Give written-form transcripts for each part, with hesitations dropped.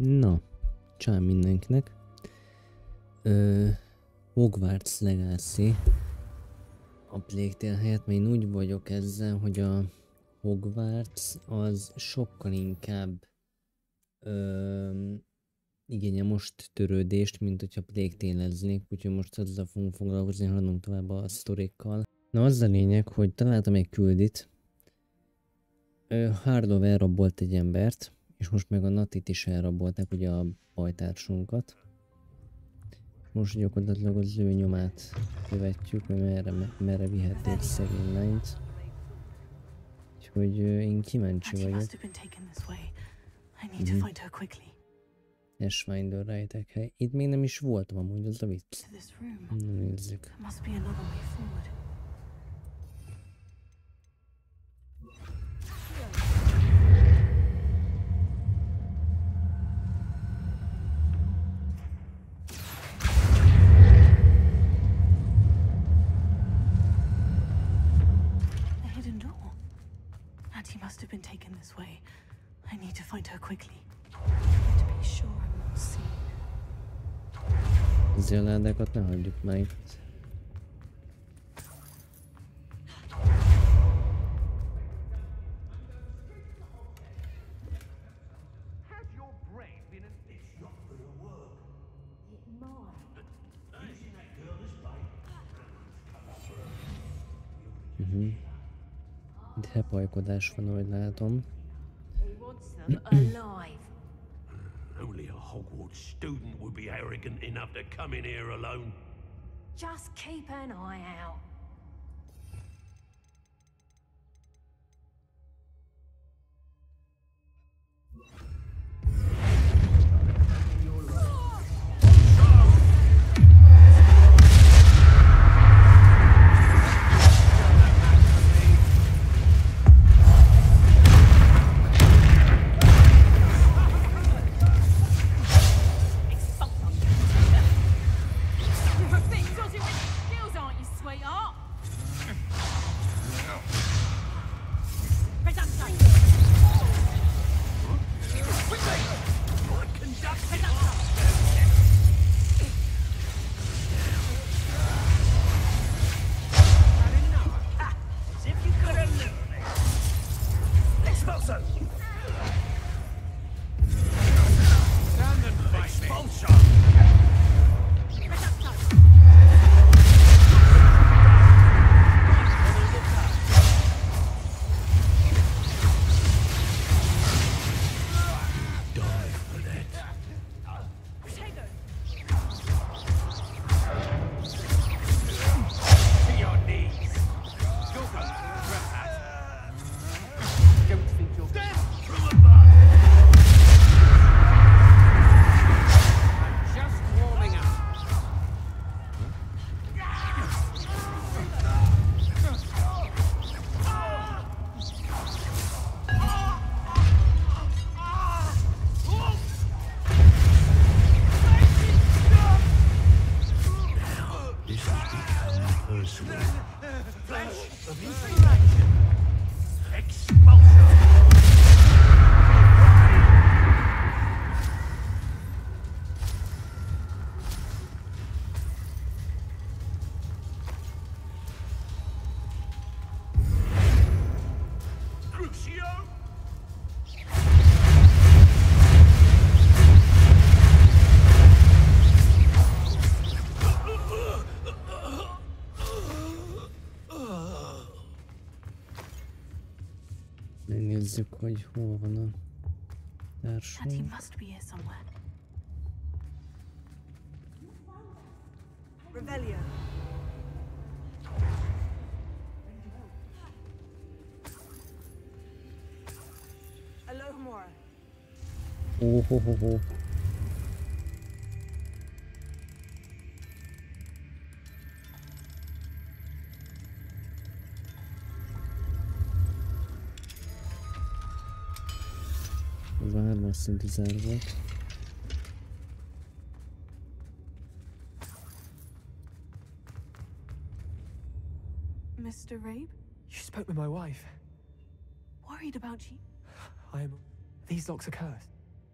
Na, csá mindenkinek. HOGWARTS Legacy a Plague Tale helyett, mert én úgy vagyok ezzel, hogy a HOGWARTS az sokkal inkább igényel most törődést, mint hogyha Plague Tale-eznék, úgyhogy most azzal fogunk foglalkozni, haladunk tovább a sztorikkal. Na az a lényeg, hogy találtam egy küldit. Hardov elrabolt egy embert, és most meg a Natit is elrabolták, ugye a bajtársunkat. Most gyakorlatilag az ő nyomát követjük, hogy merre vihették szegény lányt. Úgyhogy én kíváncsi vagyok. Esfinder rejtek hely. Itt még nem is voltam amúgy, az a vicc. Na nézzük. Ezzel a ládákat ne hagyjuk már itt. Itt hepajkodás van, ahogy látom. Only a Hogwarts student would be arrogant enough to come in here alone. Just keep an eye out. Megnézzük, hogy hol van a társunk. Ho. Az a 3-as szintű zár volt. Mr. Rabe? You spoke with my wife. Worried about you? These locks are cursed.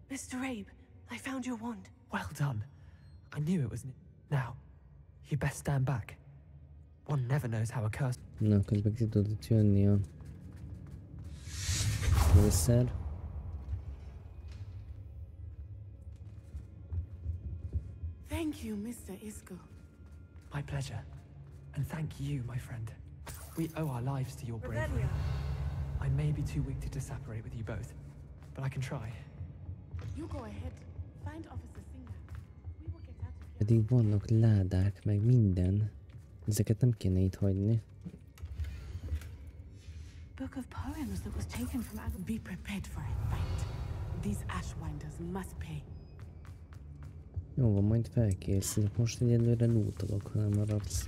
Mr. Rabe, I found your wand. Well done. I knew it was... Now, you best stand back. One never knows how a curse... Na, közben ki tudott jönni a lőszer. Thank you, Mr. Isco. My pleasure. And thank you, my friend. We owe our lives to your bravery. I may be too weak to separate with you both, but I can try. You go ahead. Find Officer Singer. We will get out of here. Pedig vannak ládák, meg minden. Ezeket nem kéne itt hagyni. Book of poems that was taken from... Be prepared for a fight. These ashwinders must pay. Jó van, majd felkészülök. Most egyelőre lootolok, ha nem maradsz.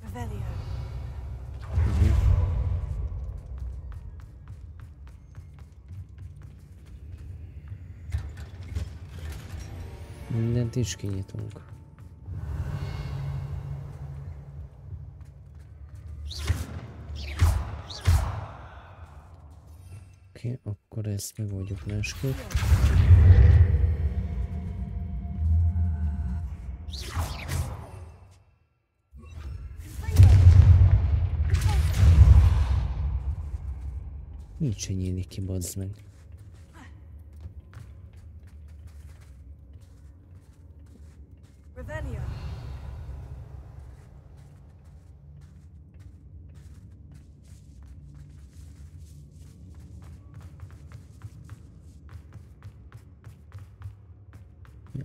Revelio. Mindent is kinyitunk. Oké, akkor ezt megoldjuk másképp. Így se nyílik ki, bazd meg. Revelio.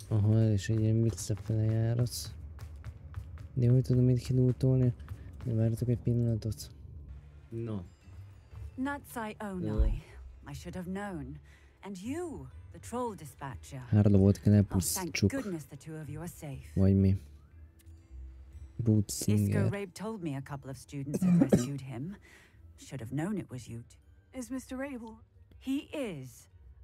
Aha, és egy ilyen visszafele járatsz. De hogy tudom itt kilútolni? Várjatok egy pillanatot. No. Natsai Onai. I should have known. And you, the troll dispatcher. Hárda volt, kell Thank elpusztítsuk. goodness the two of you are safe. Vagy mi? Root Isco Singer. Rabe told me a couple of students had rescued him. Should have known it was you. Is Mr. Rabel? He is.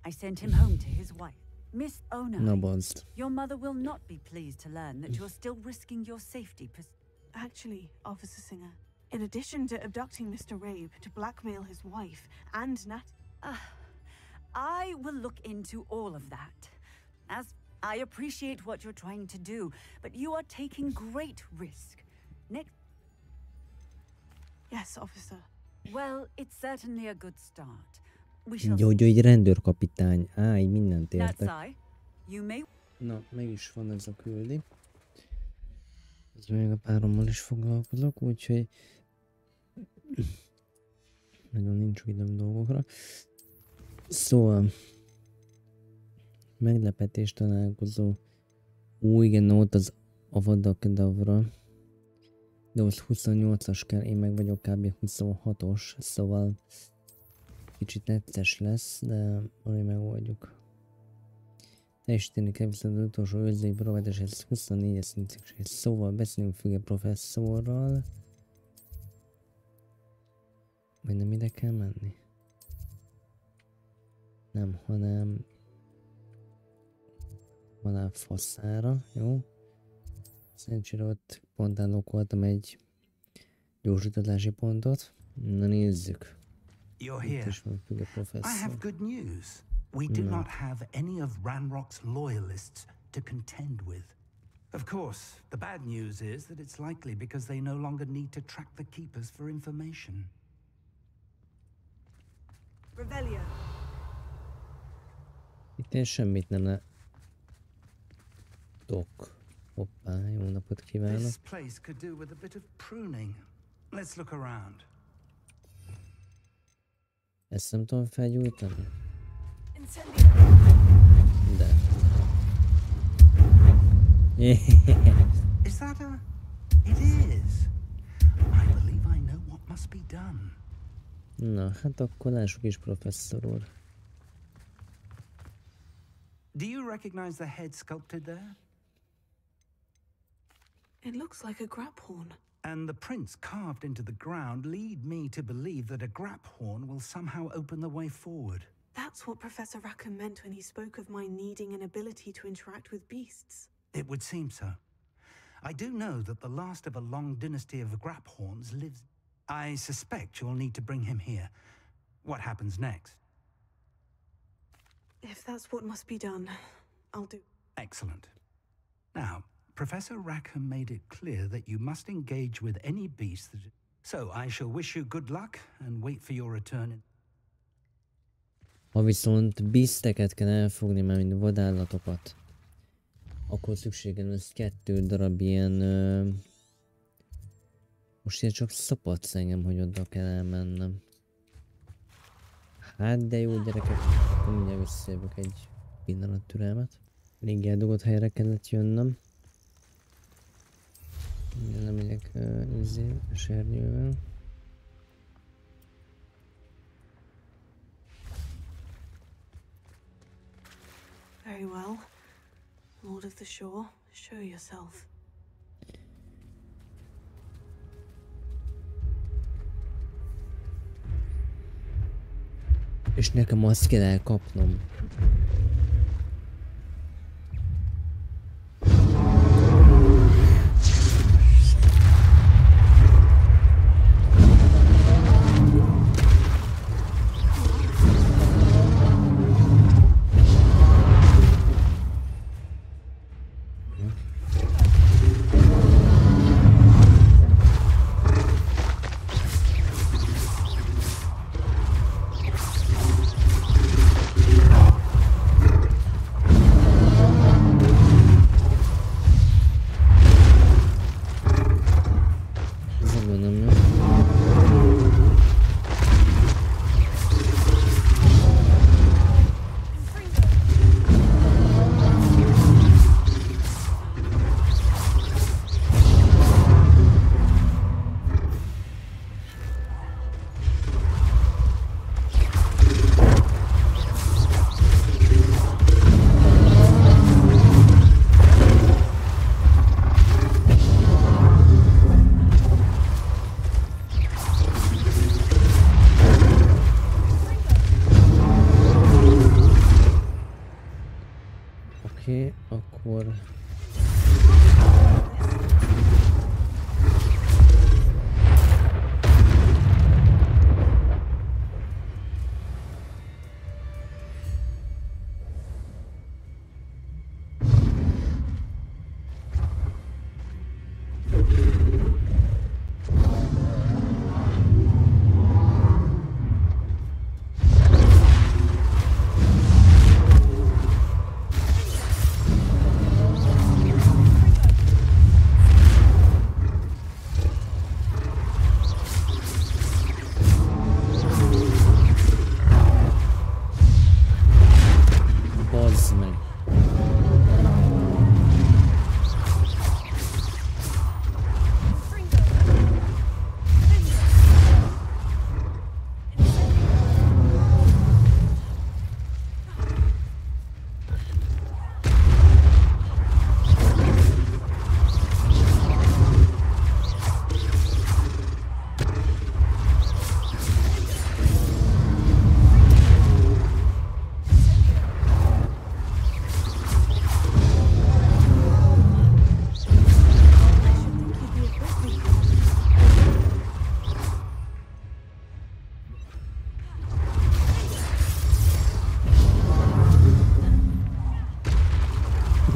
I sent him home to his wife. Miss Na Onai, bazd. your mother will not be pleased to learn that you're still risking your safety. Actually, Officer Singer, in addition to abducting Mr. Rabe to blackmail his wife and Nat... I will look into all of that. As I appreciate what you're trying to do, but you are taking great risk. Next, Yes, officer. well, it's certainly a good start. We shall Jó, hogy egy rendőrkapitány. Á, így mindent értek. Natsai, you may... Na, meg is van ez a küldi. Ez még a párommal is foglalkozok, úgyhogy... Nagyon nincs időm dolgokra. Szóval... Meglepetés találkozó. Igen, ott az Avada Kedavra. De most 28-as kell, én meg vagyok kb. 26-os, szóval... Kicsit necces lesz, de majd megoldjuk. Teljesíteni kell viszont az utolsó őrzői próbát, ez 24-es szint szükség. Szóval beszélünk Füge professzorral. Vagy nem ide kell menni? Nem, hanem... Valami faszára, jó? Szerencsére ott pont ellokoltam egy gyorsítatási pontot. Na nézzük. You're here. I have good news. We do not have any of RANROK's loyalists to contend with. Of course, the bad news is that it's likely because they no longer need to track the keepers for information. Revelio. Itt én semmit nem látok. Hoppá, jó napot kívánok. This place could do with a bit of pruning. Let's look around. Ezt nem tudom felgyújtani? De. Is that a... It is. I believe I know what must be done. Na, hát akkor lássuk is, professzor úr. Do you recognize the head sculpted there? It looks like a grap horn. And the prints carved into the ground lead me to believe that a grap horn will somehow open the way forward. That's what Professor Rackham meant when he spoke of my needing an ability to interact with beasts. It would seem so. I do know that the last of a long dynasty of grap horns lives... I suspect you'll need to bring him here. what happens next? If that's what must be done, I'll do. Excellent. Now, Professor Rackham made it clear that you must engage with any beast that... So, I shall wish you good luck and wait for your return. Ha viszont beasteket kell elfogni, már mint vadállatokat, akkor szükségem lesz 2 darab ilyen... Most ilyen csak szapadsz engem, hogy oda kell elmennem. Hát de jó gyerekek, mindjárt összejövök egy pillanat türelmet. Elég eldugott helyre kellett jönnöm. Nem megyek sernyővel. Very well. Lord of the Shore, show yourself. És nekem azt kell elkapnom. Oké, akkor...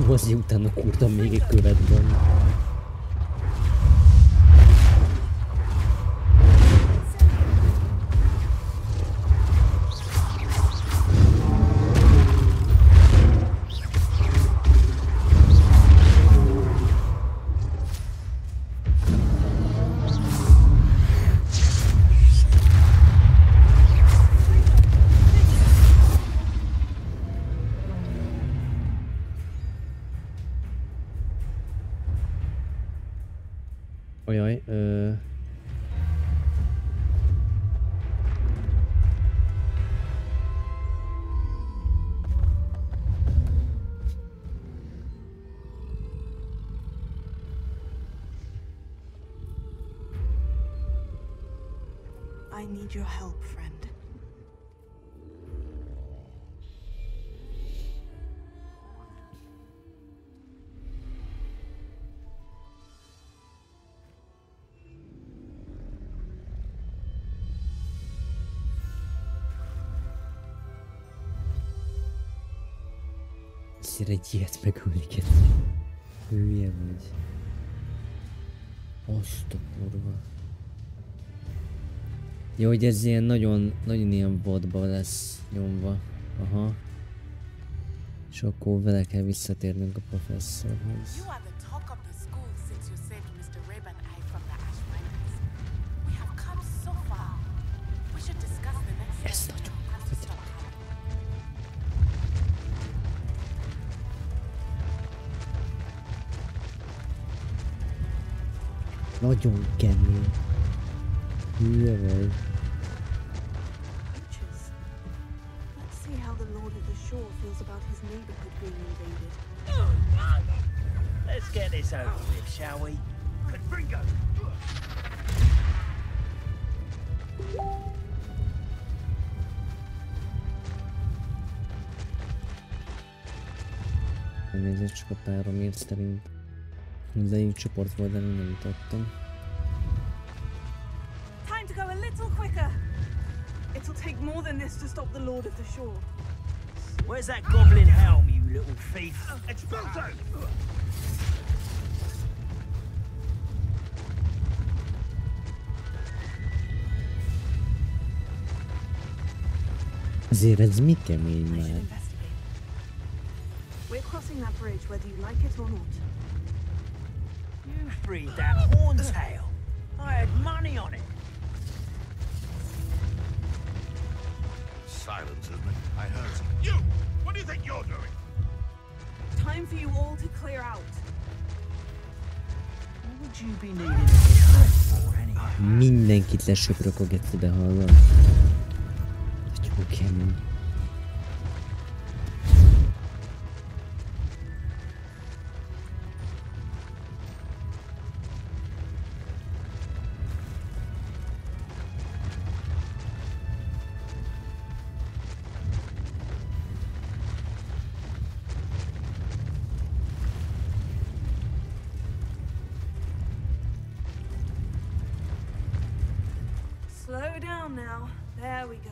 Azért utána kurtam még egy követben. Ojaj, I need your help, friend. Azért egy ilyet megölik. Hülye vagy. Azt a kurva. Jó, hogy ez ilyen nagyon ilyen vadba lesz nyomva. Aha. És akkor vele kell visszatérnünk a professzorhoz. Ez nagyon nagyon kemény. Hülye vagy. Let's see how the Lord of the Shore feels about his neighborhood being invaded. Let's get this over with, shall we? Confringo! Elnézést, csak a párom írt szerint. Az egyik csoport volt, de nem jutottam. Time to go a little quicker. It'll take more than this to stop the Lord of the Shore. Where's that goblin helm, you little thief? Expulso! Azért ez mi kemény már? We're crossing that bridge whether you like it or not. You freed that horntail. I had money on it. Silence, isn't it? I heard something. You! What do you think you're doing? Time for you all to clear out. What would you be needing a bit for, anyway? Mindenkit lesöprök a gecibe, hallom. Jó kemény. Slow down now. There we go.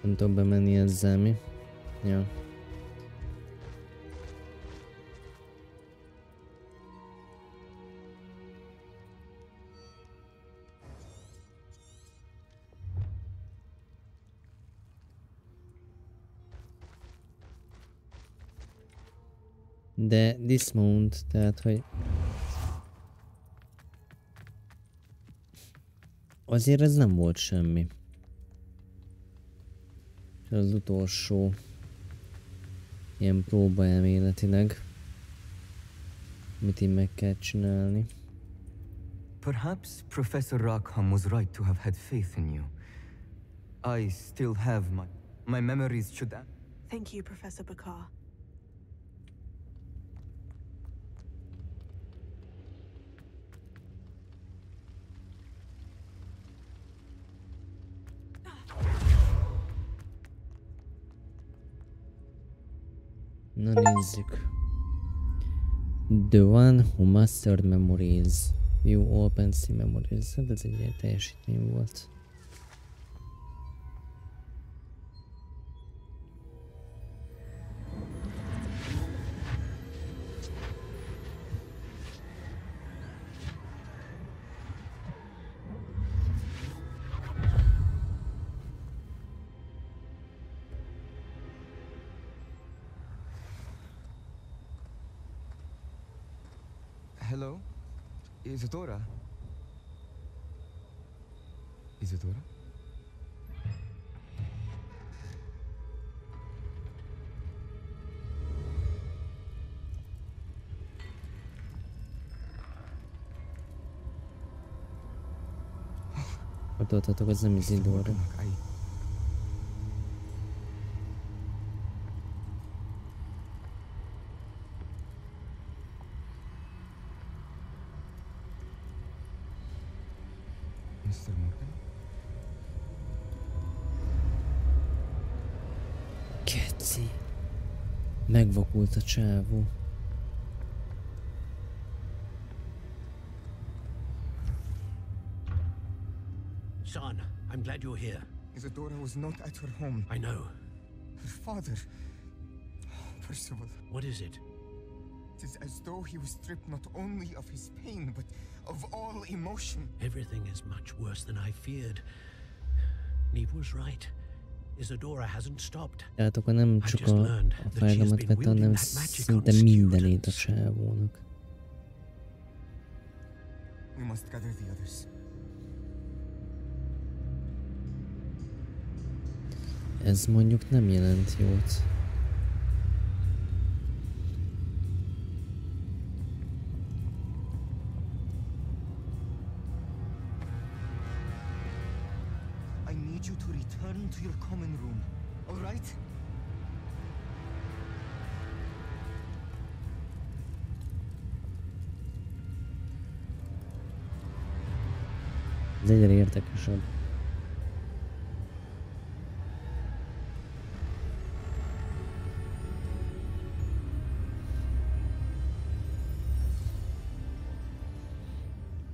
Nem tudok bemenni ezzel, mi? Ja. De dismount, tehát hogy azért ez nem volt semmi. Az utolsó ilyen próba elméletileg, amit így meg kell csinálni. Perhaps Professor Rackham was right to have had faith in you. I still have my memories should... Thank you, Professor Bakar. Na nézzük. The one who mastered memories. View all pencil memories. Hát ez egy ilyen teljesítmény volt. Hello? Isadora? Isadora? Gondoltatok, az nem Isidora. Mr. Morgan? Keci. Megvakult a csávó. Son, I'm glad you're here. Isadora was not at her home. I know. Her father... Percival. What is it? It is as though he was stripped not only of his pain, but of all emotion. Everything is much worse than I feared. Neve was right. Isadora hasn't stopped. Játok, nem csak a fájdalmat vette, hanem szinte mindenét a csávónak. We must gather the others. Ez mondjuk nem jelent jót. I need you to return to your common room, all right? Ez egyre érdekesebb.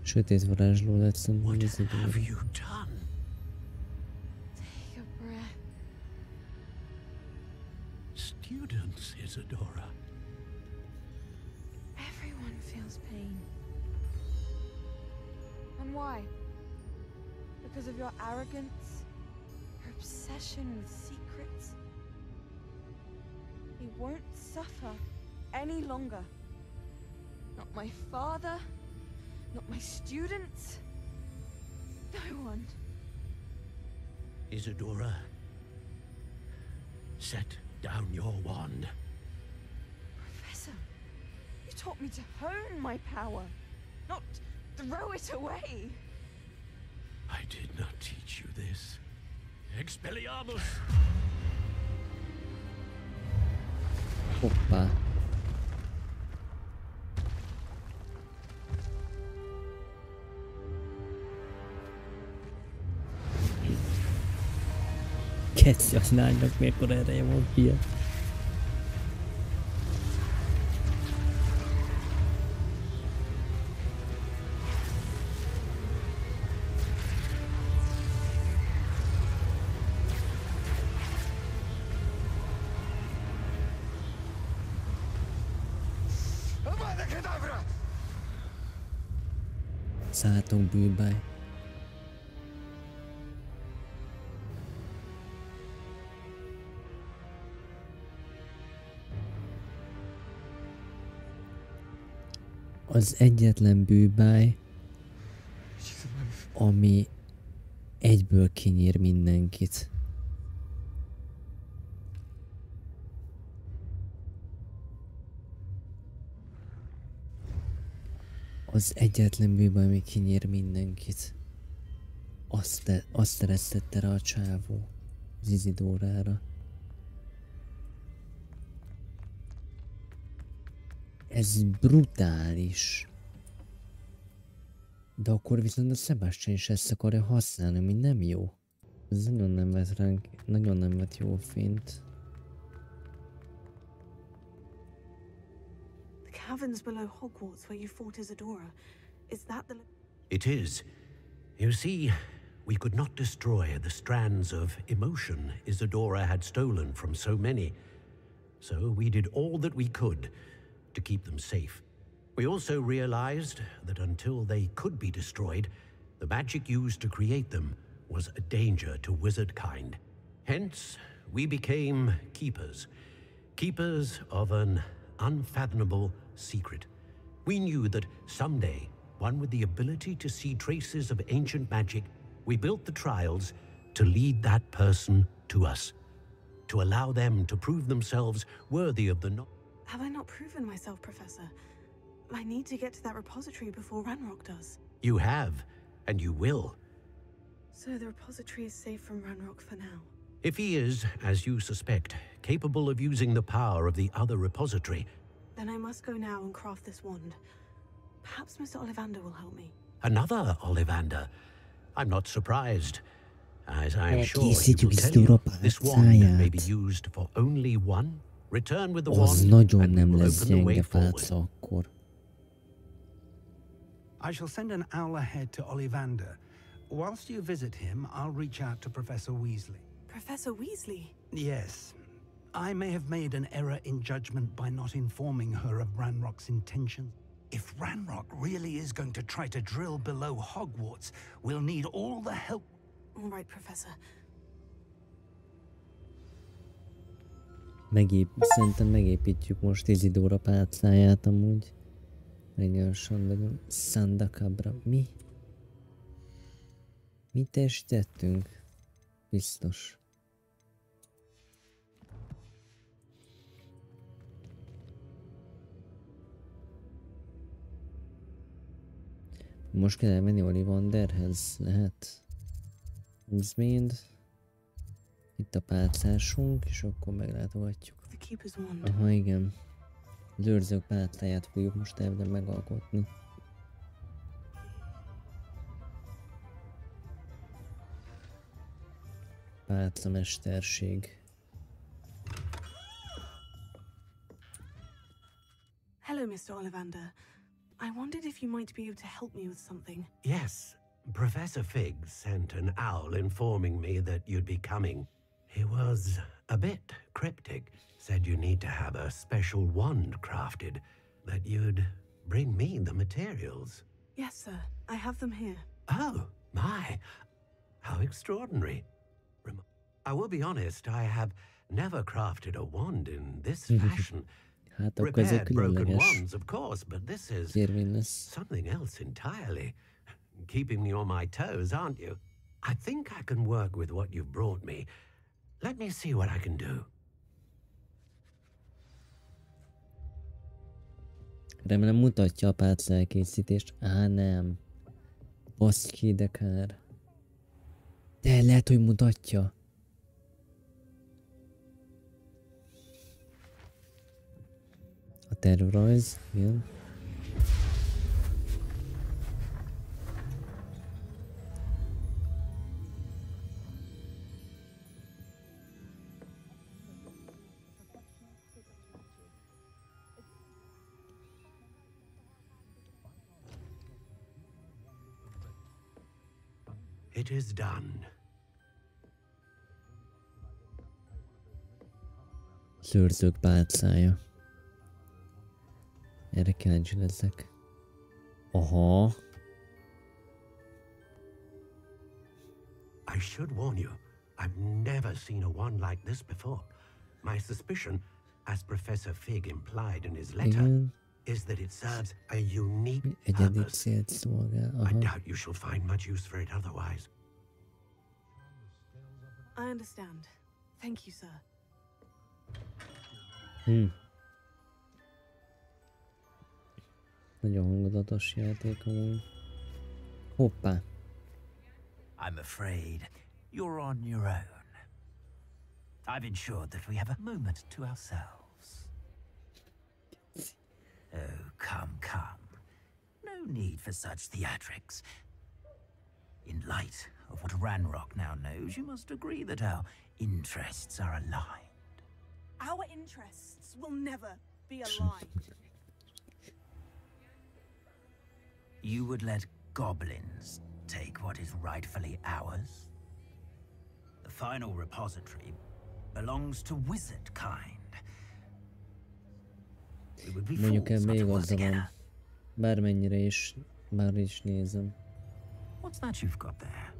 Sötét varázsló lett szerintem Isadora. What have you done? Take a breath. Students, Isadora. Everyone feels pain. And why? Because of your arrogance? Your obsession with secrets? He won't suffer any longer. Not my father. Not my students. No one. Isadora, set down your wand. Professor, you taught me to hone my power, not throw it away. I did not teach you this. Expelliarmus! Hoppá. Keci, az lánynak mekkora ereje van, fia. Szálltok bűbáj. Az egyetlen bűbáj, ami egyből kinyír mindenkit. Az egyetlen bűbáj, ami kinyír mindenkit. Azt eresztette rá a csávó az Isidorára. Ez brutális. De akkor viszont a Sebastian is ezt akarja használni, ami nem jó. Ez nagyon nem vett ránk, nagyon nem vett jó fényt. The caverns below Hogwarts where you fought Isadora. Is that the... It is. You see, we could not destroy the strands of emotion Isadora had stolen from so many. So we did all that we could to keep them safe. We also realized that until they could be destroyed, the magic used to create them was a danger to wizard kind. Hence, we became keepers. Keepers of an unfathomable secret. We knew that someday, one with the ability to see traces of ancient magic We built the trials to lead that person to us, to allow them to prove themselves worthy of the Have I not proven myself, Professor? I need to get to that repository before RANROK does. You have, and you will. So the repository is safe from RANROK for now? If he is, as you suspect, capable of using the power of the other repository... Then I must go now and craft this wand. Perhaps Mr. Ollivander will help me. Another Ollivander? I'm not surprised. As I'm sure he will tell you, this wand may be used for only one. Return with the wand and we will open the way forward. I shall send an owl ahead to Ollivander. Whilst you visit him, I'll reach out to Professor Weasley. Professor Weasley? Yes. I may have made an error in judgment by not informing her of Ranrock's intention. If Ranrock really is going to try to drill below Hogwarts, we'll need all the help. All right, Professor. Szerintem megépítjük most Izidóra pálcáját amúgy. Legyen Sandakabra. Mi? Mit teljesítettünk? Biztos. Most kell elmenni Ollivanderhez, lehet? Mind. Itt a pálcásunk, és akkor meglátogatjuk. Aha, igen. Az őrzők pálcáját fogjuk most elvileg megalkotni. Pálcamesterség. Hello, Mr. Ollivander. I wondered if you might be able to help me with something. Yes, Professor Fig sent an owl informing me that you'd be coming. He was a bit cryptic, said you need to have a special wand crafted, that you'd bring me the materials. Yes, sir. I have them here. Oh, my. How extraordinary. I will be honest, I have never crafted a wand in this fashion. Repaired broken wands, of course, but this is something else entirely. Keeping me on my toes, aren't you? I think I can work with what you've brought me. Let me see what I can do. Remélem mutatja a pálca elkészítést. Á, nem. Baszki, de kár. De lehet, hogy mutatja. A tervrajz, igen. It is done. Szőrzők pálcája. Erre kíváncsi leszek. Aha. I should warn you, I've never seen a wand like this before. My suspicion, as Professor Fig implied in his letter, is that it serves a unique purpose. I doubt you shall find much use for it otherwise. I understand. Thank you, sir. Nagyon hangulatos játék amúgy. Hoppá. I'm afraid you're on your own. I've ensured that we have a moment to ourselves. Oh, come. No need for such theatrics. In light of what RANROK now knows, you must agree that our interests are aligned. Our interests will never be aligned. You would let goblins take what is rightfully ours? The final repository belongs to wizard kind. We would be Mondjuk fools not to work together. Bármennyire is, bár is nézem. What's that you've got there?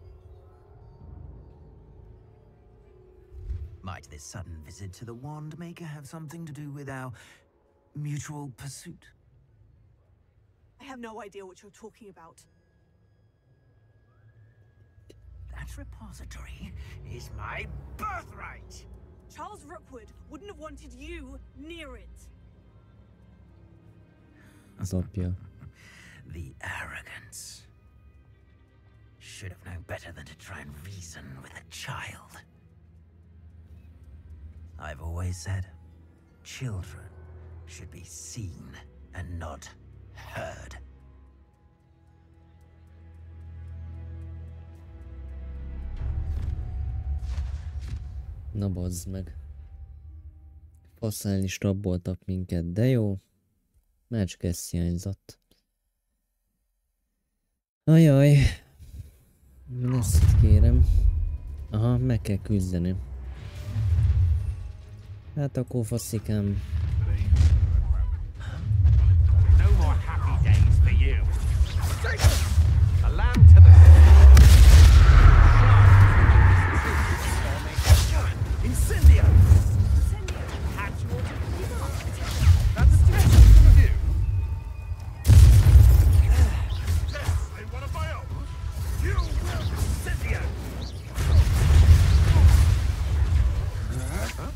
Might this sudden visit to the wand maker have something to do with our mutual pursuit? I have no idea what you're talking about. That repository is my birthright. Charles Rookwood wouldn't have wanted you near it. Az apja. The arrogance. Should have known better than to try and reason with a child. I've always said, children should be seen and not heard. Na bazd meg. Faszán is raboltak minket, de jó. Már csak ez hiányzott. Ajaj. Ezt kérem. Aha, meg kell küzdeni. Hát akkor faszikám. No more happy days for you. A lamb to the Incendio! Had you ordered that's a test I'm gonna do. Test in one of my own. You will Incendio! Huh?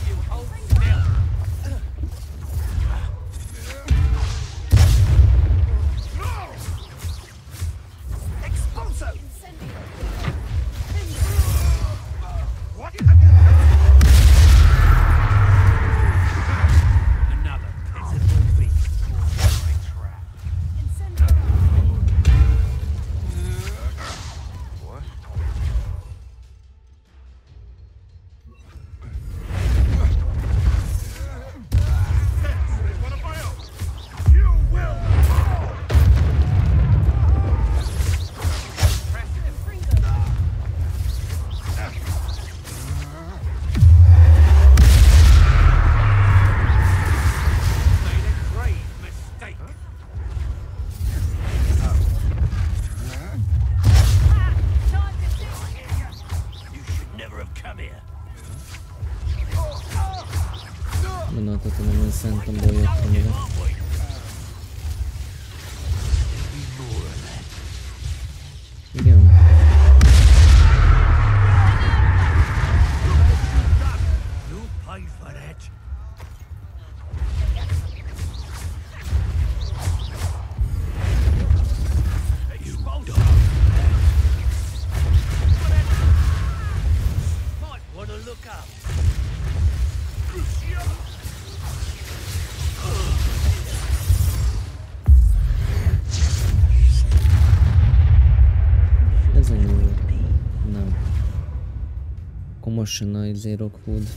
You hold still. Expulso! What have you done? Another pitiful beast for my trap. What? One of my own. You will fall. Gondoltatom, hogy Szentomból jöttem ide. Igen. Most jön a ROKWOOD.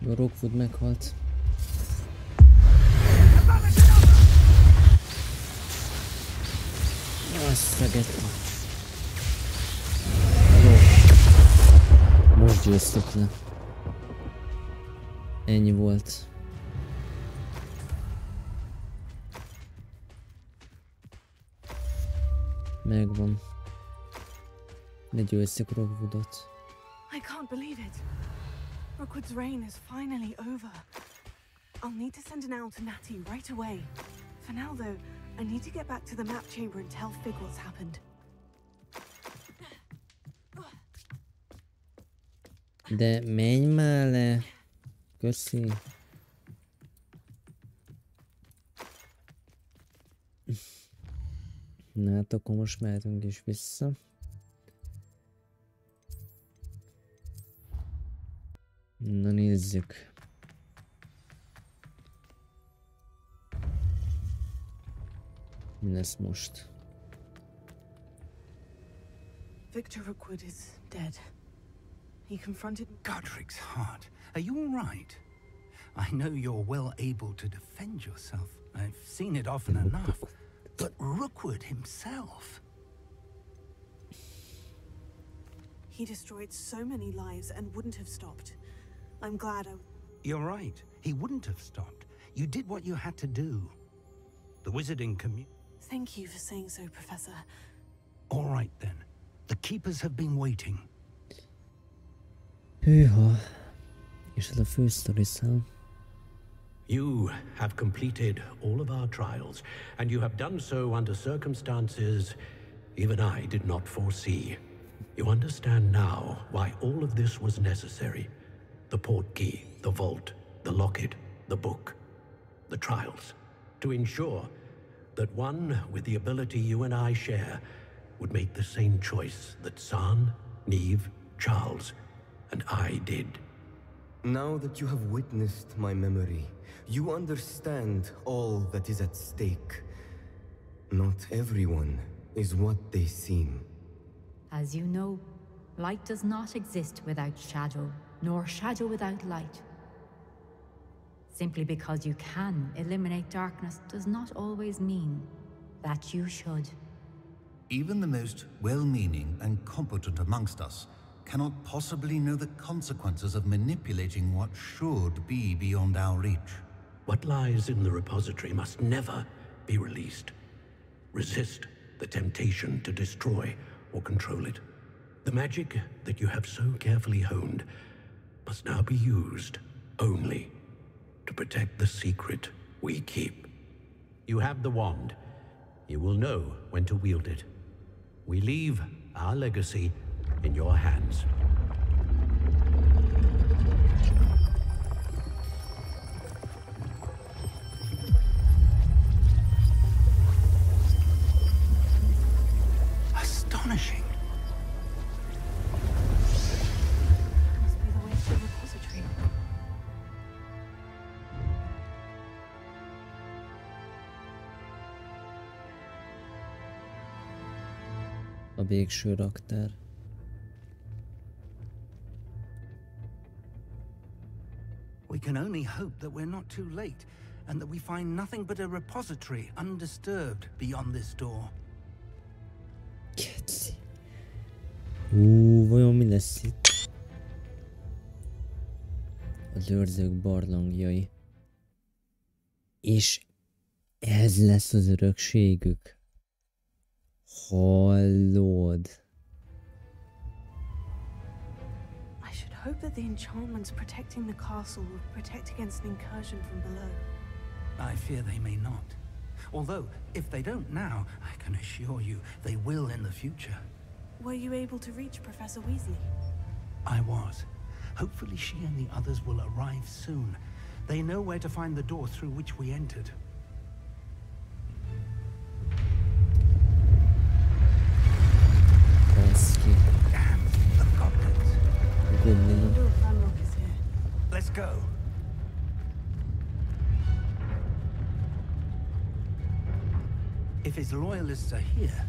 A ROKWOOD meghalt. Azt a getto. Jó. Most győztük le. Ennyi volt. Megvan. Ne győzzük ROKWOODot. I can't believe it. Rookwood's reign is finally over. I'll need to send an owl to Natty right away. For now, though, I need to get back to the map chamber and tell Fig what's happened. De menj már le. Köszi. Na hát akkor most mehetünk is vissza. Na nézzük. Mi lesz most? Victor Rookwood is dead. He confronted Godric's heart. Are you all right? I know you're well able to defend yourself. I've seen it often enough. But Rookwood himself... He destroyed so many lives and wouldn't have stopped. I'm glad You're right. He wouldn't have stopped. You did what you had to do. The wizarding community... Thank you for saying so, Professor. All right, then. The keepers have been waiting. Hűha. És ez a fősztoriszám. You have completed all of our trials, and you have done so under circumstances even I did not foresee. You understand now why all of this was necessary. The portkey, the vault, the locket, the book, the trials. To ensure that one with the ability you and I share would make the same choice that San, Neve, Charles, and I did. Now that you have witnessed my memory, you understand all that is at stake. Not everyone is what they seem. As you know, light does not exist without shadow, nor shadow without light. Simply because you can eliminate darkness does not always mean that you should. Even the most well-meaning and competent amongst us cannot possibly know the consequences of manipulating what should be beyond our reach. What lies in the repository must never be released. Resist the temptation to destroy or control it. The magic that you have so carefully honed must now be used only to protect the secret we keep. You have the wand. You will know when to wield it. We leave our legacy in your hands. Astonishing. must be the way to the repository. A végső raktár. We can only hope that we're not too late, and that we find nothing but a repository undisturbed beyond this door. Keci. Vajon mi lesz itt? Az őrzők barlangjai. És ez lesz az örökségük. Hallod? I should hope that the enchantments protecting the castle will protect against an incursion from below. I fear they may not. Although, if they don't now, I can assure you they will in the future. Were you able to reach Professor Weasley? I was. Hopefully she and the others will arrive soon. They know where to find the door through which we entered. Damn, the goblins. RANROK is here. Let's go. If his loyalists are here,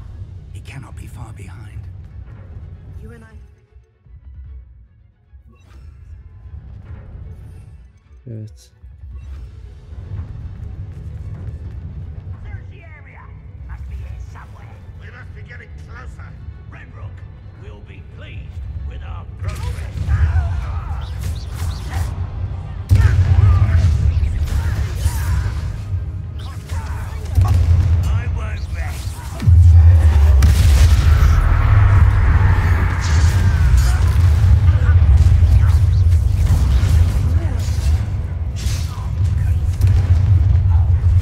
he cannot be far behind. You and I... őt. RANROK will be pleased with our progress. I won't rest.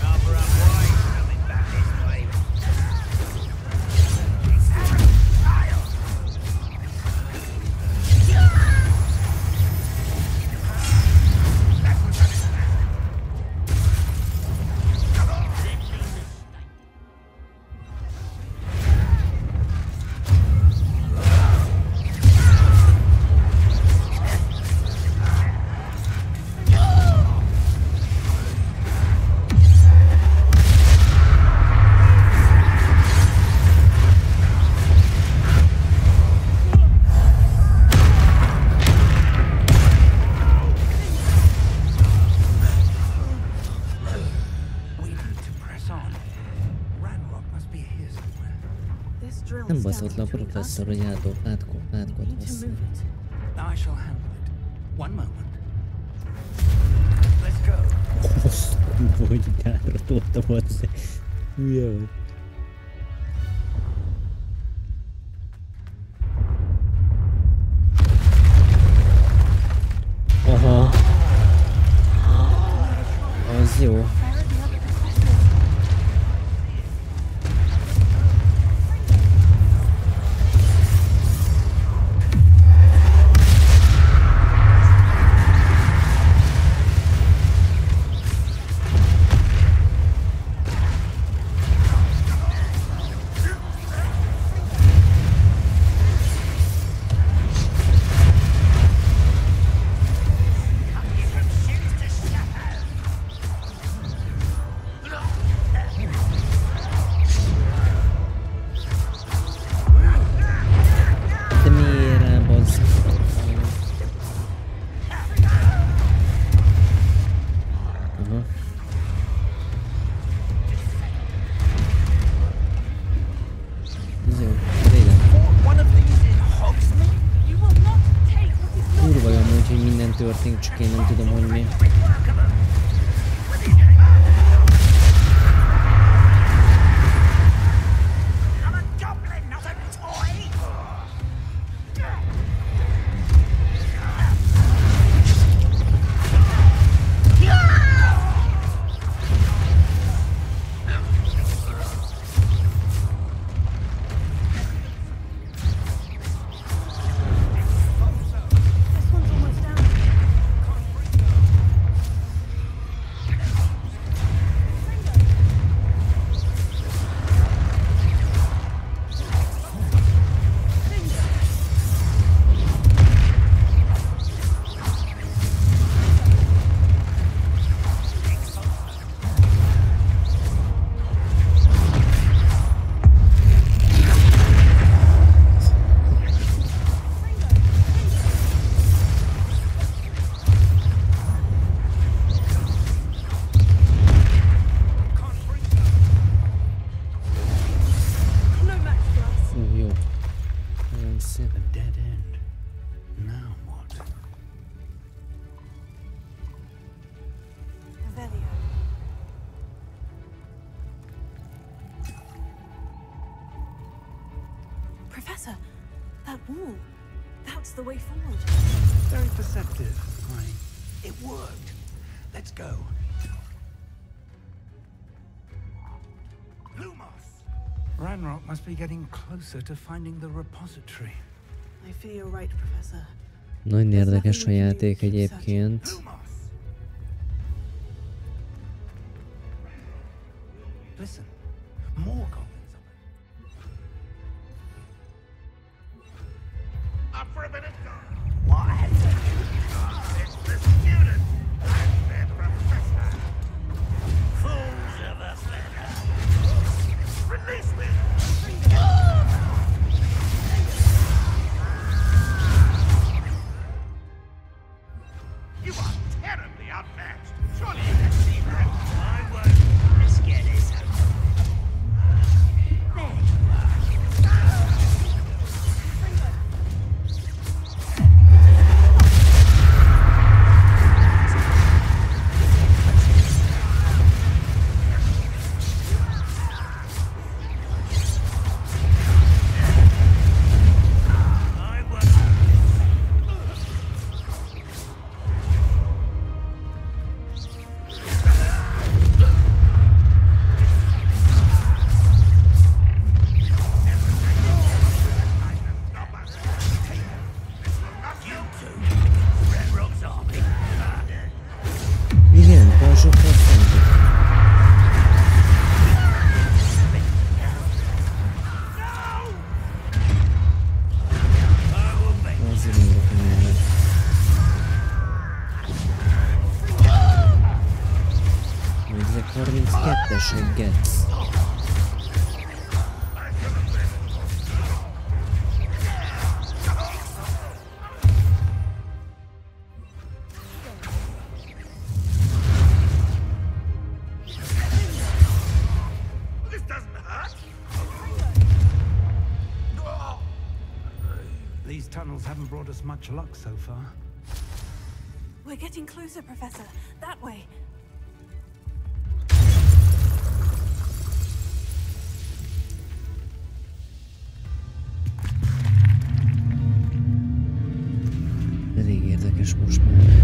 Cover up wide, coming back this way. Nem baszott le a professzor, hogy átkot hozzá. I shall handle it. One moment. Let's go. Hogy kára tolta hozzá. Hülye vagy. Aha. Az jó. Történik, csak én nem tudom, hogy mi. Professor, that wall, that's the way forward. Very perceptive. It worked. Let's go. RANROK must be getting closer to finding the repository. I fear you're right, Professor. Nagyon érdekes a játék egyébként. Listen, more goblins. Up for a minute. What? It's the student and their professor. Fools of us, release me! You are Teseggetsz. These tunnels haven't brought us much luck so far. We're getting closer, Professor. That way. Elég érdekes most már.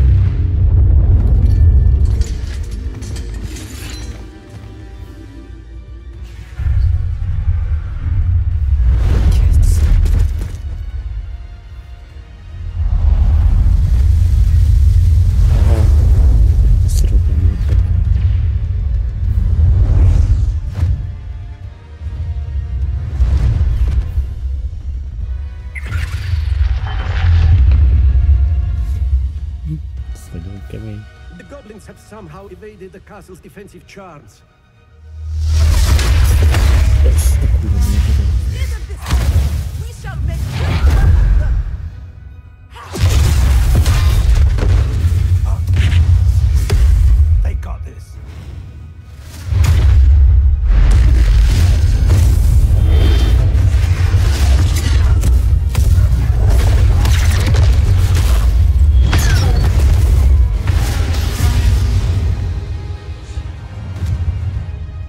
The goblins have somehow evaded the castle's defensive charms. We shall make They got this.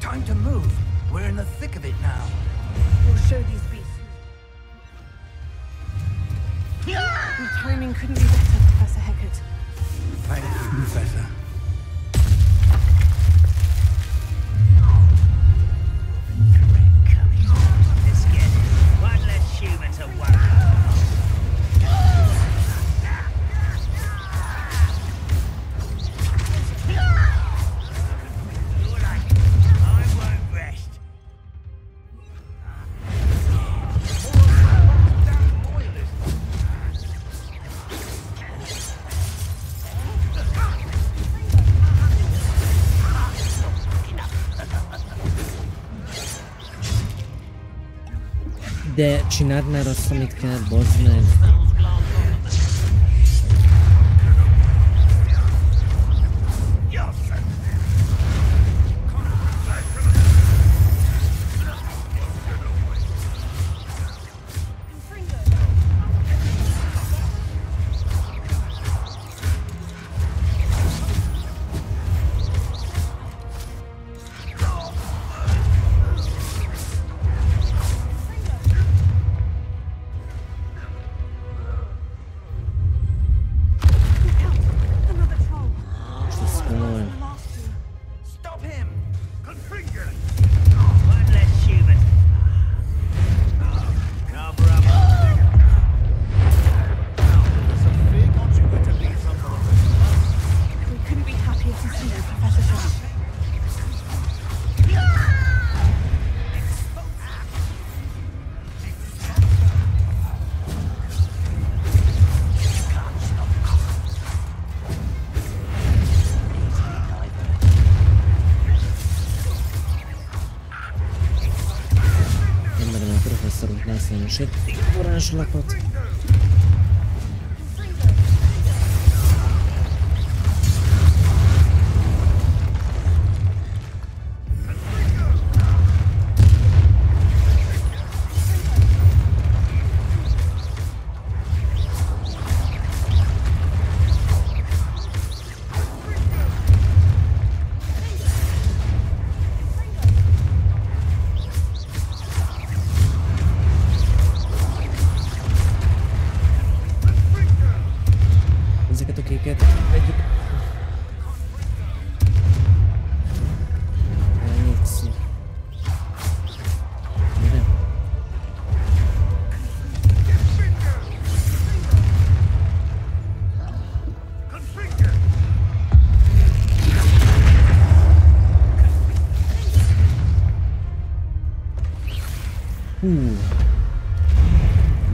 Time to move. We're in the thick of it now. We'll show these beasts. Your timing couldn't be better, Professor Hecat. Thank you, Professor. Let's get it. One less human to worry. De csináld már azt, amit kell, bazd meg. Egy varázslapot.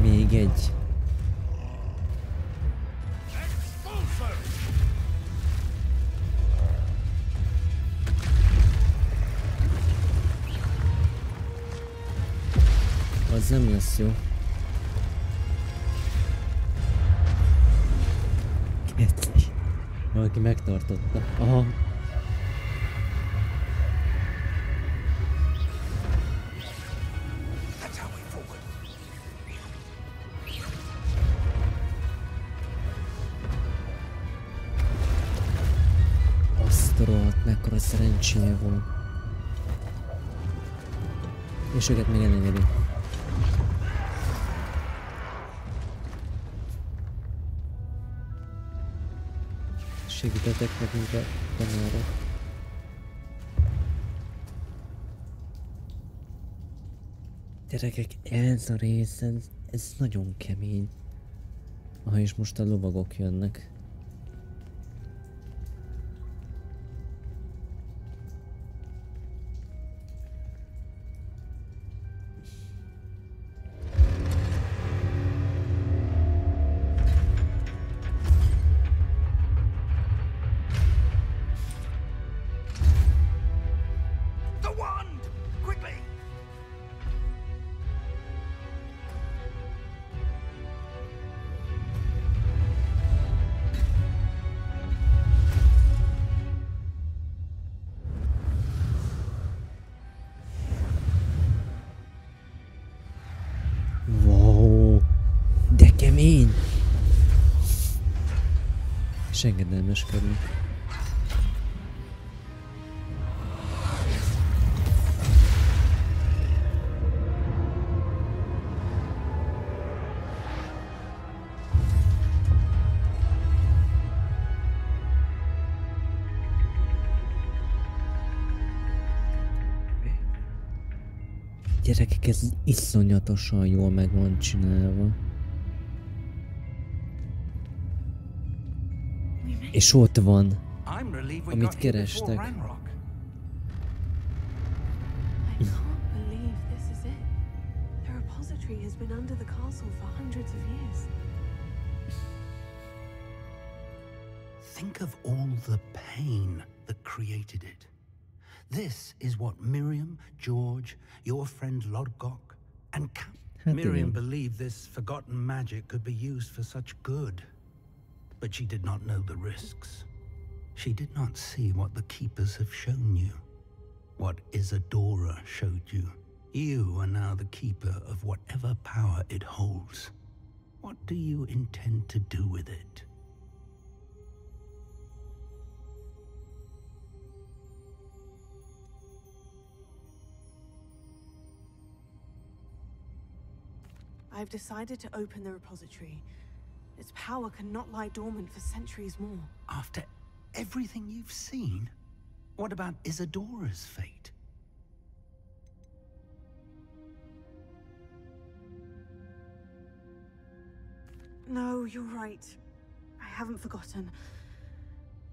Még egy. Ez nem lesz jó. Valaki megtartotta. Aha. Azt rohadt, mekkora szerencséje volt. És őket még elengedi. Segítetek nekünk a tanárok. Gyerekek, ez a rész, ez nagyon kemény. Aha, és most a lovagok jönnek. Wow, de kemény! És engedelmeskedni. Gyerekek, ez iszonyatosan jól meg van csinálva. És ott van, amit kerestek. Think of all the pain that created it. This is what Miriam, George, your friend Lodgok, and Miriam believed this forgotten magic could be used for such good. But she did not know the risks. She did not see what the keepers have shown you. What Isadora showed you. You are now the keeper of whatever power it holds. What do you intend to do with it? I've decided to open the repository. Its power cannot lie dormant for centuries more. After everything you've seen? What about Isadora's fate? No, you're right. I haven't forgotten.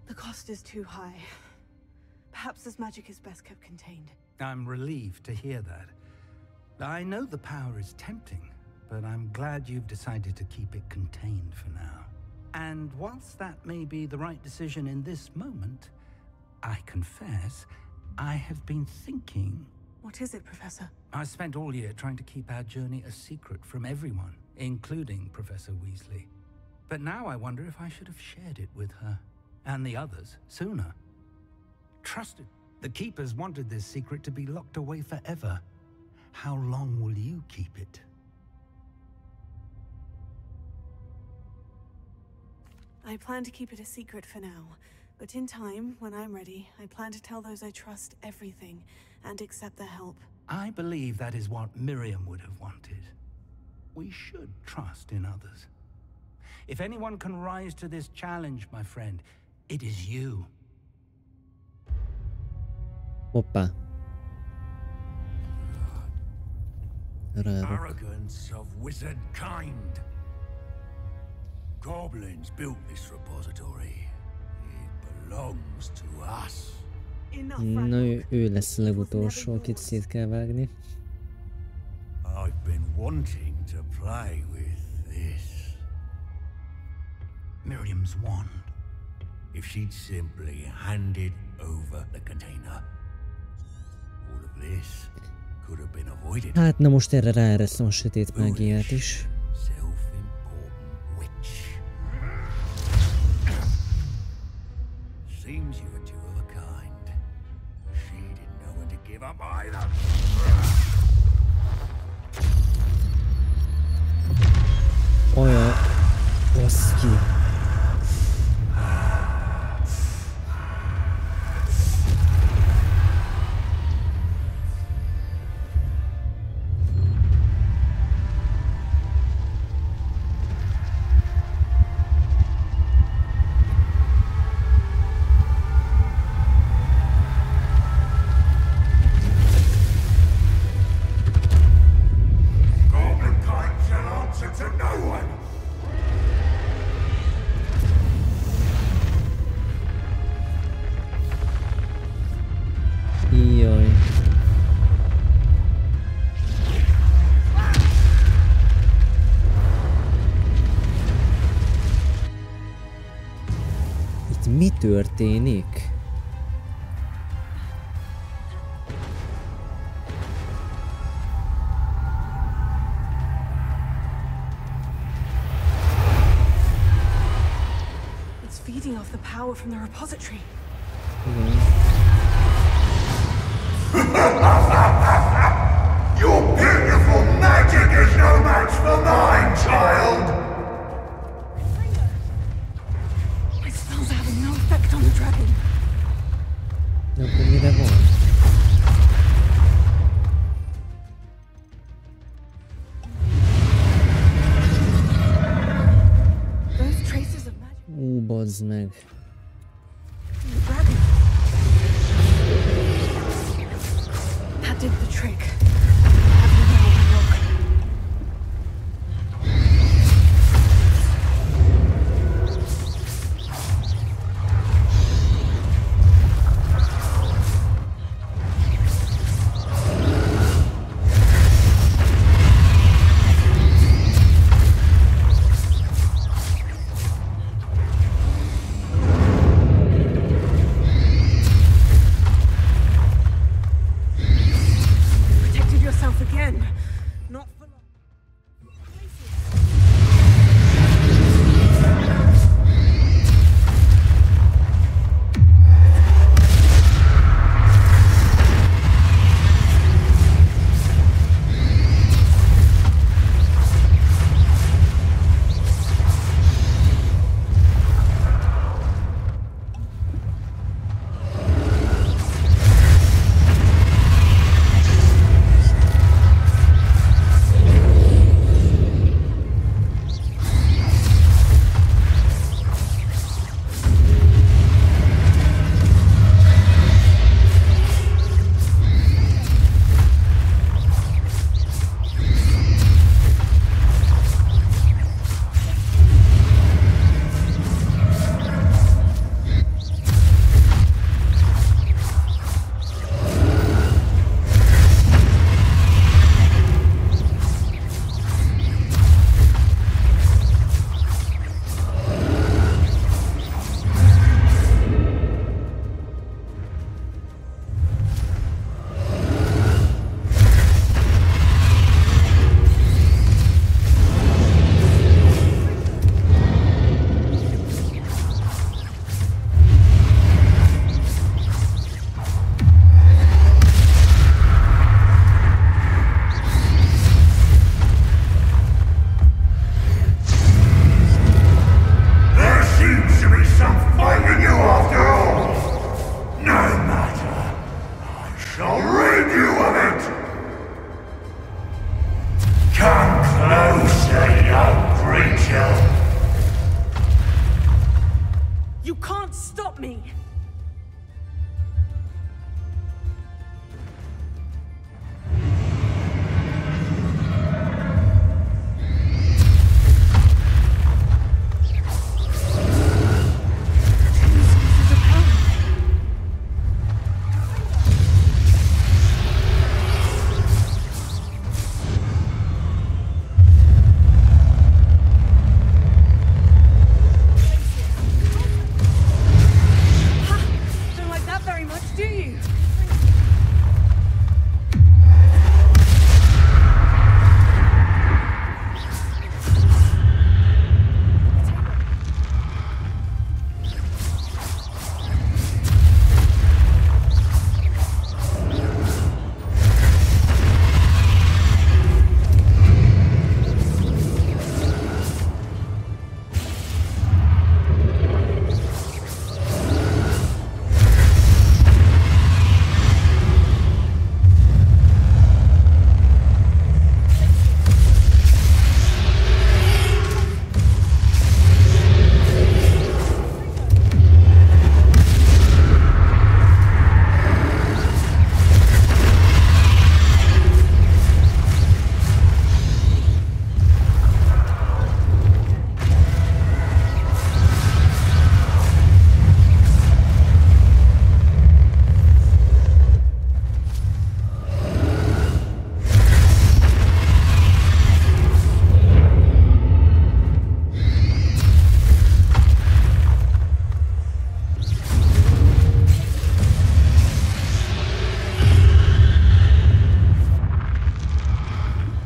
The cost is too high. Perhaps this magic is best kept contained. I'm relieved to hear that. I know the power is tempting, but I'm glad you've decided to keep it contained for now. And whilst that may be the right decision in this moment, I confess, I have been thinking... What is it, Professor? I spent all year trying to keep our journey a secret from everyone, including Professor Weasley. But now I wonder if I should have shared it with her, and the others, sooner. Trusted. The Keepers wanted this secret to be locked away forever. How long will you keep it? I plan to keep it a secret for now, but in time, when I'm ready, I plan to tell those I trust everything and accept their help. I believe that is what Miriam would have wanted. We should trust in others. If anyone can rise to this challenge, my friend, it is you. Hoppá. Arrogance of wizard kind. Goblins built this repository. It belongs to us. Na, ő lesz a legutolsó, akit szét kell vágni. I've been wanting to play with this. Miriam's wand. If she'd simply handed over the container, all of this Hát, na most erre ráeresztem a sötét mágiát is. Olyan... Baszki. Jaj. Itt mi történik? It's feeding off the power from the repository. Your beautiful magic is no match for mine, child! My spells are having no effect on the dragon. No, mire van. Those traces of magic. Bazd meg. The dragon. That did the trick.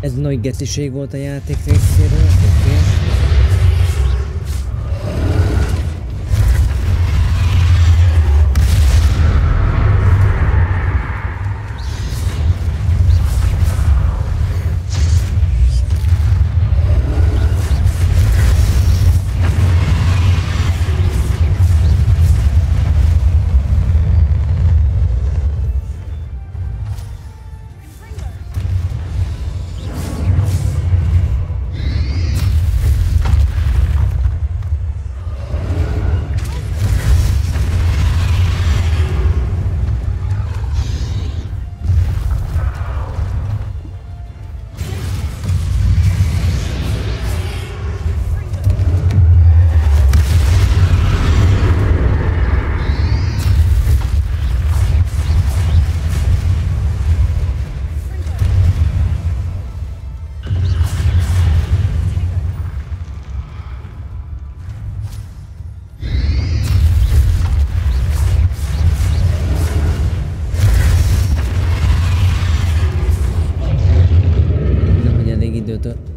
Ez nagy getiség volt a játék részéről, oké.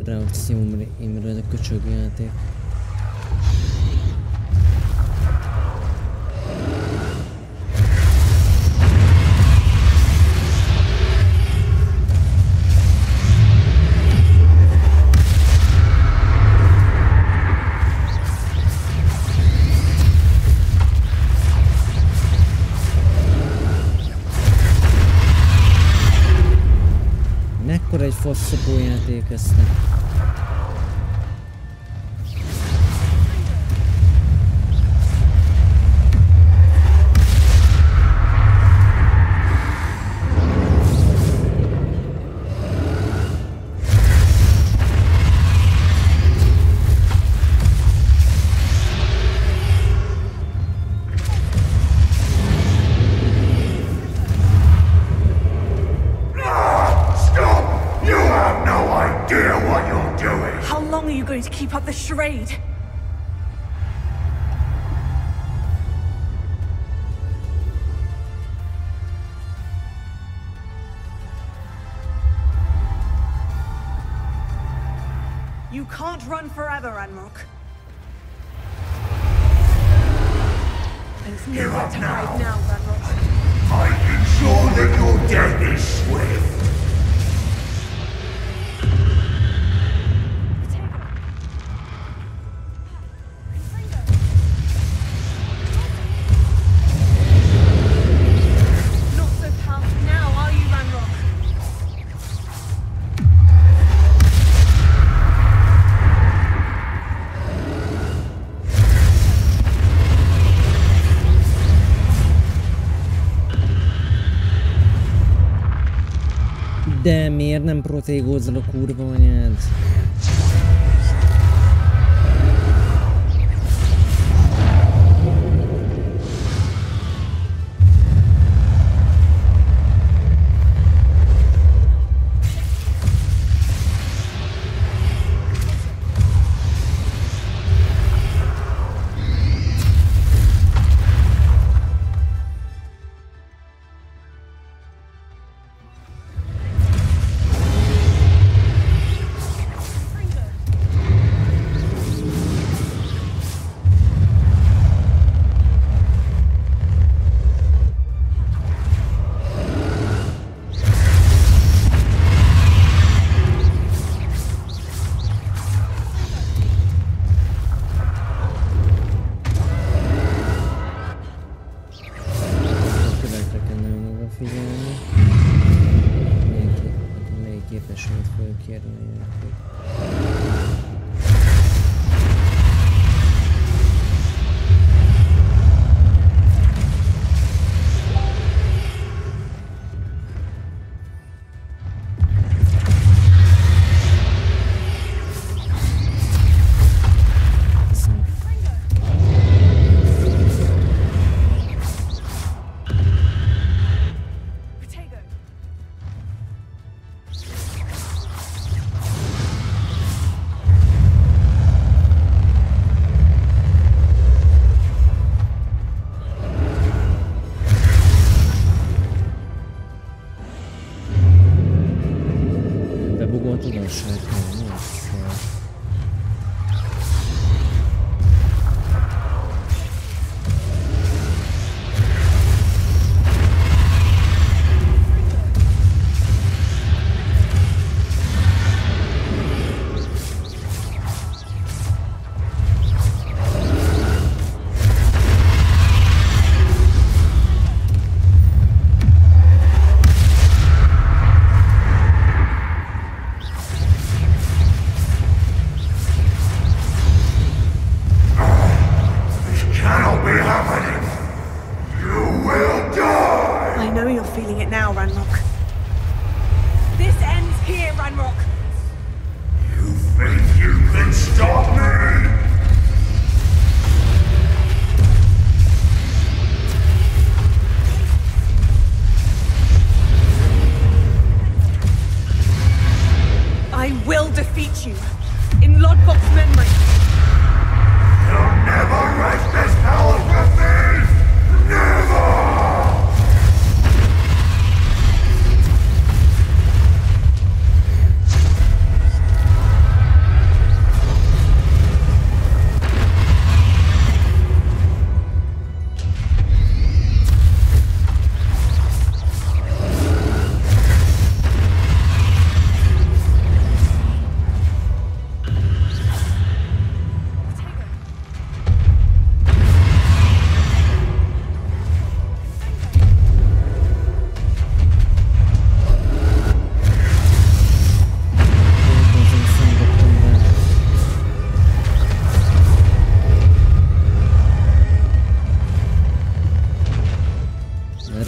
Reakcióimra ez a köcsög játék. Mekkora egy faszopó játék ezt. Keep up the charade. You can't run forever, RANROK. There's nowhere to hide now, RANROK. I ensure that your death is swift. De miért nem protégózzal a kurva anyád?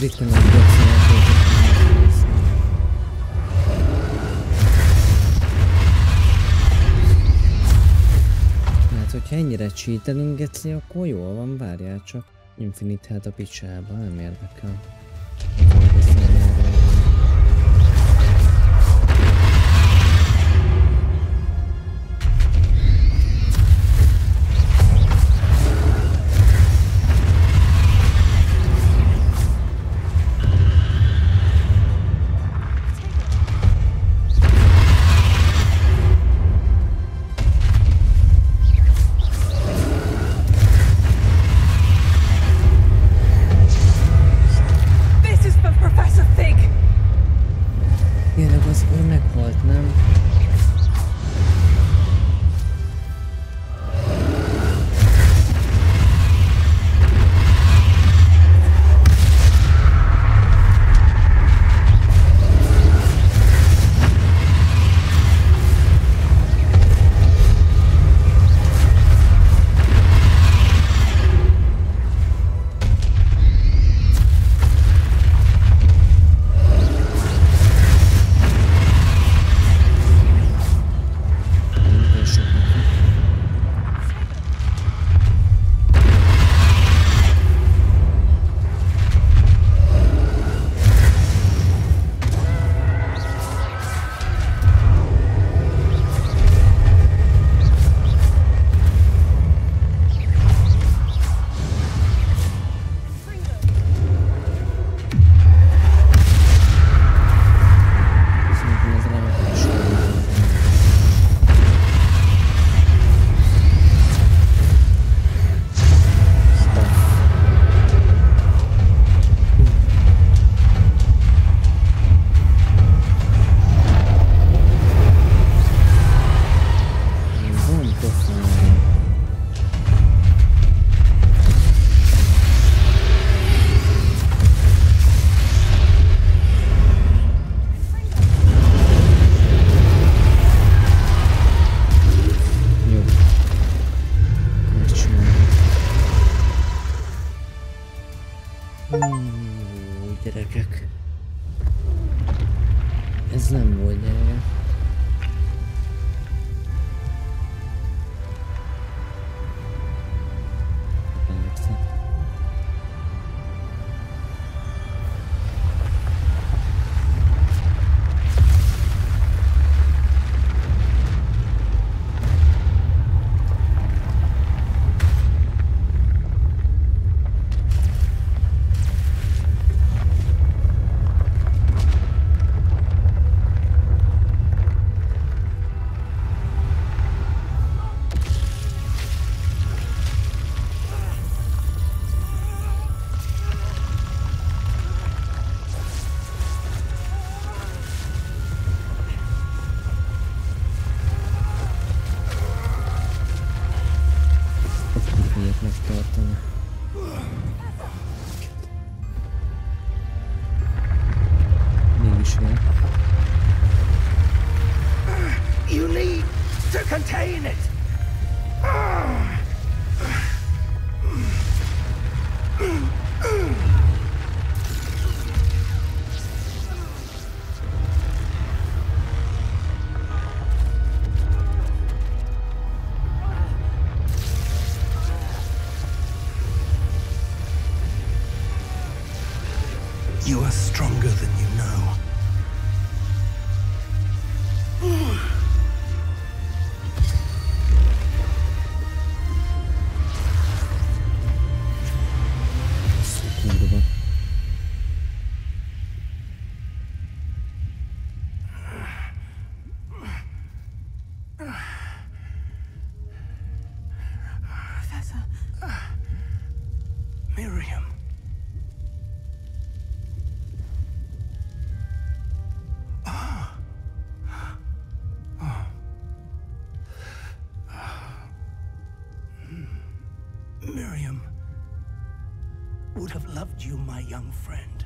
ritkán nem boxolnak. Hát, hogyha ennyire cheatelünk, geci, akkor jól van, várjál csak. Infinite hát a picsába, nem érdekel. Gyerekek. Ez nem volt gyenge. You need to contain it. You are stronger than you know. Professor. Miriam. Miriam would have loved you, my young friend.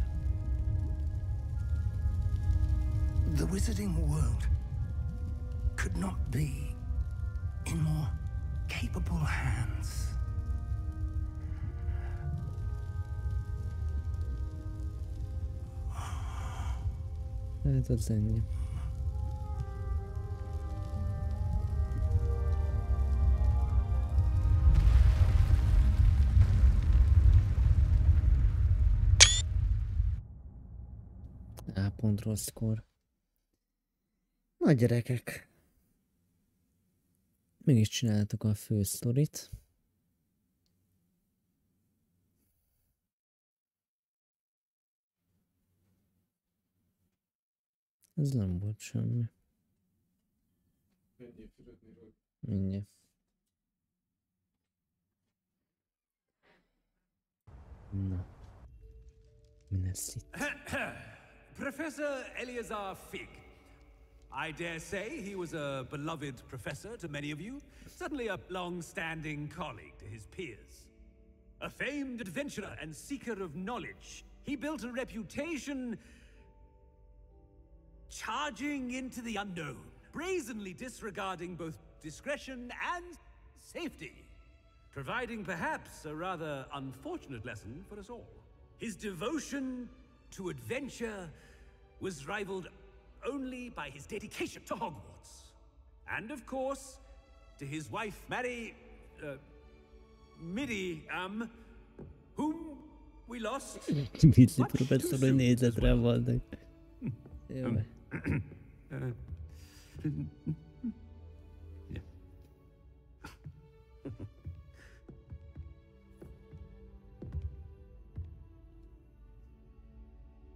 The wizarding world could not be in more capable hands. Hát az ennyi. A pont rosszkor. Na gyerekek. Mégis csináltuk a fő sztorit. Ez nem volt semmi. Mindjárt. Na. Mi lesz itt? Professor Eleazar Fig. I dare say he was a beloved professor to many of you, certainly a long-standing colleague to his peers. A famed adventurer and seeker of knowledge, he built a reputation charging into the unknown, brazenly disregarding both discretion and safety, providing perhaps a rather unfortunate lesson for us all. His devotion to adventure was rivaled only by his dedication to Hogwarts. And of course, to his wife, whom we lost. Vici professzor nézetre vannak. Jó.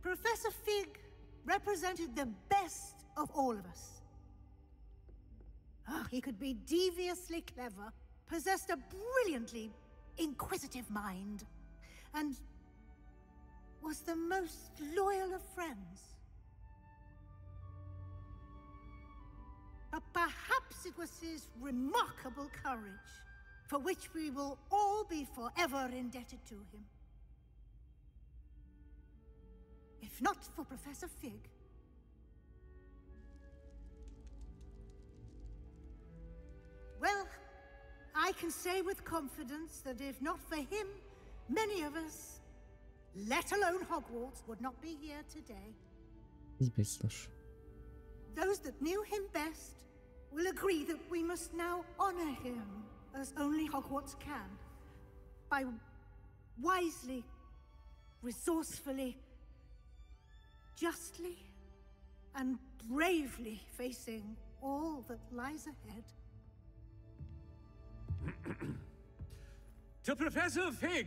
Professor Fig represented the best of all of us. Oh, he could be deviously clever, possessed a brilliantly inquisitive mind, and was the most loyal of friends. But perhaps it was his remarkable courage, for which we will all be forever indebted to him. If not for Professor Fig, well, I can say with confidence that if not for him, many of us, let alone Hogwarts, would not be here today. Biztos. Those that knew him best will agree that we must now honor him as only Hogwarts can, by wisely, resourcefully, justly, and bravely facing all that lies ahead. To Professor Fig!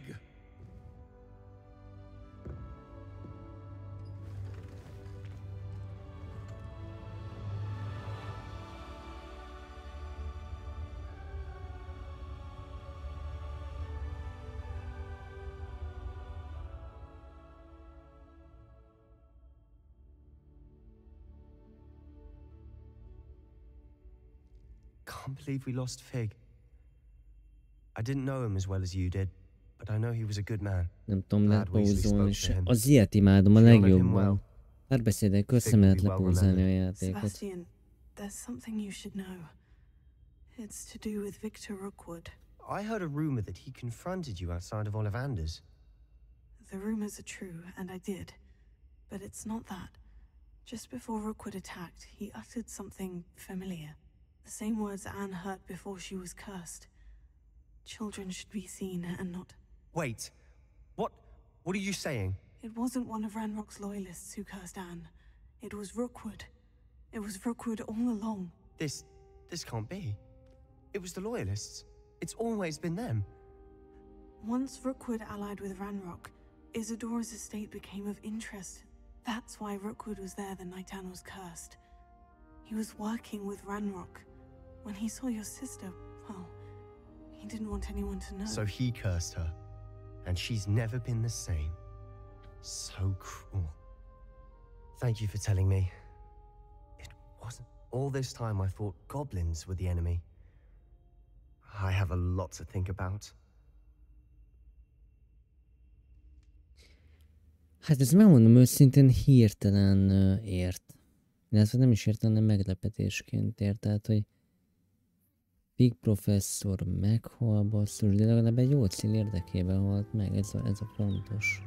I can't believe we lost Fig. I didn't know him as well as you did, but I know he was a good man. Nem tudom lepauzolni se. Az ilyet imádom a legjobban. Párbeszédek össze lehet lepauzolni a játékot. Sebastian, there's something you should know. It's to do with Victor Rookwood. I heard a rumor that he confronted you outside of Ollivander's. The rumors are true, and I did. But it's not that. Just before Rookwood attacked, he uttered something familiar. The same words Anne heard before she was cursed. Children should be seen and not... Wait. What are you saying? It wasn't one of RANROK's loyalists who cursed Anne. It was Rookwood. It was Rookwood all along. This can't be. It was the loyalists. It's always been them. Once Rookwood allied with RANROK, Isadora's estate became of interest. That's why Rookwood was there the night Anne was cursed. He was working with RANROK. When he saw your sister, well, he didn't want anyone to know. So he cursed her. And she's never been the same. So cruel. Thank you for telling me. It wasn't. All this time I thought goblins were the enemy. I have a lot to think about. Hát ez megmondom őszintén hirtelen ért. Illetve nem is értem, hanem meglepetésként ért. Tehát, hogy Fig professzor meghal, basszus, de legalább egy jó cél érdekében halt meg, ez a fontos.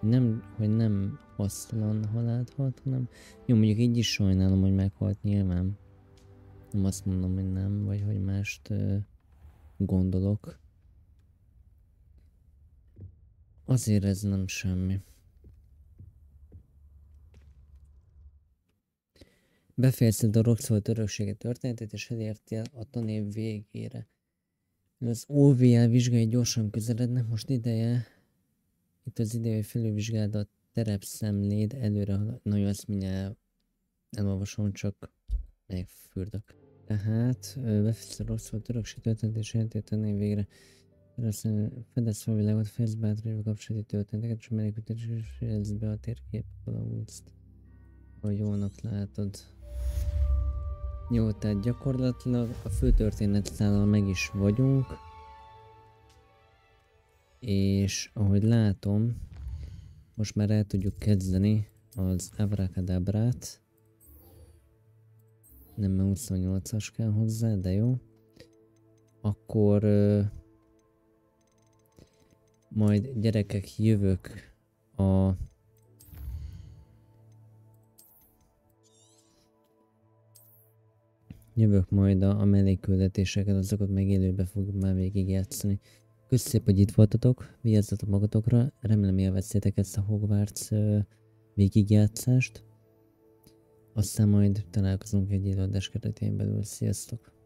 Nem, hogy nem hasztalan halált halt, hanem... Jó, mondjuk így is sajnálom, hogy meghalt nyilván. Nem azt mondom, hogy nem, vagy hogy mást gondolok. Azért ez nem semmi. Befejezted a Roxwood öröksége történetét, és elértél a tanév végére. Az OVL vizsgái gyorsan közelednek, most ideje. Itt az ideje, hogy felülvizsgáld a terepszemléd előre, nagyon ezt mindjárt elolvasom, csak megfürdök. Tehát befejezted a Roxwood örökség történetét, és elértél a tanév végére. Fedez fel a világot, fejezd be átrejövő kapcsolati történeteket, és mellékültet és fejezd be a térkép kalauzd. Hogy jónak látod. Jó, tehát gyakorlatilag a főtörténetszállal meg is vagyunk. És ahogy látom, most már el tudjuk kezdeni az Abracadabrát. Nem, mert 28-as kell hozzá, de jó. Akkor majd gyerekek jövök a mellékküldetéseket, azokat meg élőbe fogjuk már végigjátszani. Köszönöm szépen, hogy itt voltatok, vigyázzatok magatokra, remélem élveztétek ezt a Hogwarts végigjátszást. Aztán majd találkozunk egy élőadás keretén belül, sziasztok!